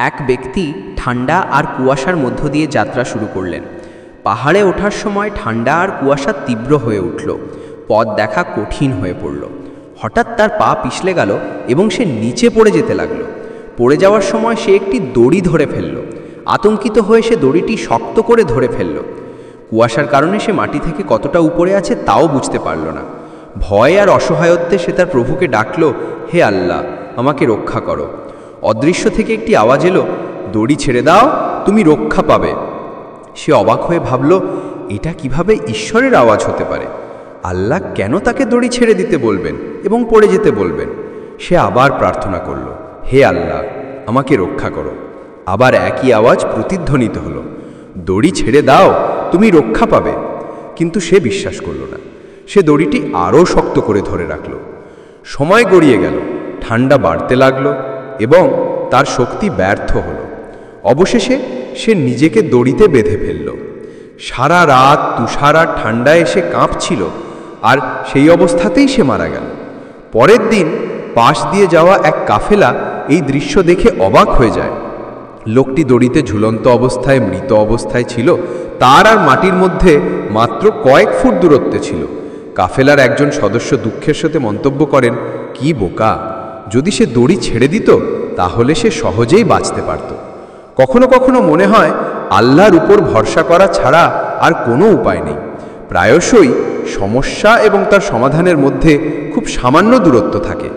এক ব্যক্তি ঠান্ডা আর কুয়াশার মধ্য দিয়ে যাত্রা শুরু করলেন। পাহাড়ে ওঠার সময় ঠান্ডা আর কুয়াশা তীব্র হয়ে উঠল, পথ দেখা কঠিন হয়ে পড়ল। হঠাৎ তার পা পিছলে গেল এবং সে নিচে পড়ে যেতে লাগলো। পড়ে যাওয়ার সময় সে একটি দড়ি ধরে ফেলল। আতঙ্কিত হয়ে সে দড়িটি শক্ত করে ধরে ফেলল। কুয়াশার কারণে সে মাটি থেকে কতটা উপরে আছে তাও বুঝতে পারল না। ভয় আর অসহায়ত্বে সে তার প্রভুকে ডাকল, হে আল্লাহ, আমাকে রক্ষা করো। অদৃশ্য থেকে একটি আওয়াজ এলো, দড়ি ছেড়ে দাও, তুমি রক্ষা পাবে। সে অবাক হয়ে ভাবল, এটা কিভাবে ঈশ্বরের আওয়াজ হতে পারে? আল্লাহ কেন তাকে দড়ি ছেড়ে দিতে বলবেন এবং পড়ে যেতে বলবেন? সে আবার প্রার্থনা করল, হে আল্লাহ, আমাকে রক্ষা করো। আবার একই আওয়াজ প্রতিধ্বনিত হলো, দড়ি ছেড়ে দাও, তুমি রক্ষা পাবে। কিন্তু সে বিশ্বাস করল না। সে দড়িটি আরও শক্ত করে ধরে রাখল। সময় গড়িয়ে গেল, ঠান্ডা বাড়তে লাগলো এবং তার শক্তি ব্যর্থ হলো। অবশেষে সে নিজেকে দড়িতে বেঁধে ফেলল। সারা রাত তুষার আর ঠান্ডায় সে কাঁপছিল, আর সেই অবস্থাতেই সে মারা গেল। পরের দিন পাশ দিয়ে যাওয়া এক কাফেলা এই দৃশ্য দেখে অবাক হয়ে যায়। লোকটি দড়িতে ঝুলন্ত অবস্থায় মৃত অবস্থায় ছিল, তার আর মাটির মধ্যে মাত্র কয়েক ফুট দূরত্বে ছিল। কাফেলার একজন সদস্য দুঃখের সাথে মন্তব্য করেন, কি বোকা! যদি সে দড়ি ছেড়ে দিত তাহলে সে সহজেই বাঁচতে পারত। কখনো কখনো মনে হয় আল্লাহর উপর ভরসা করা ছাড়া আর কোনো উপায় নেই। প্রায়শই সমস্যা এবং তার সমাধানের মধ্যে খুব সামান্য দূরত্ব থাকে।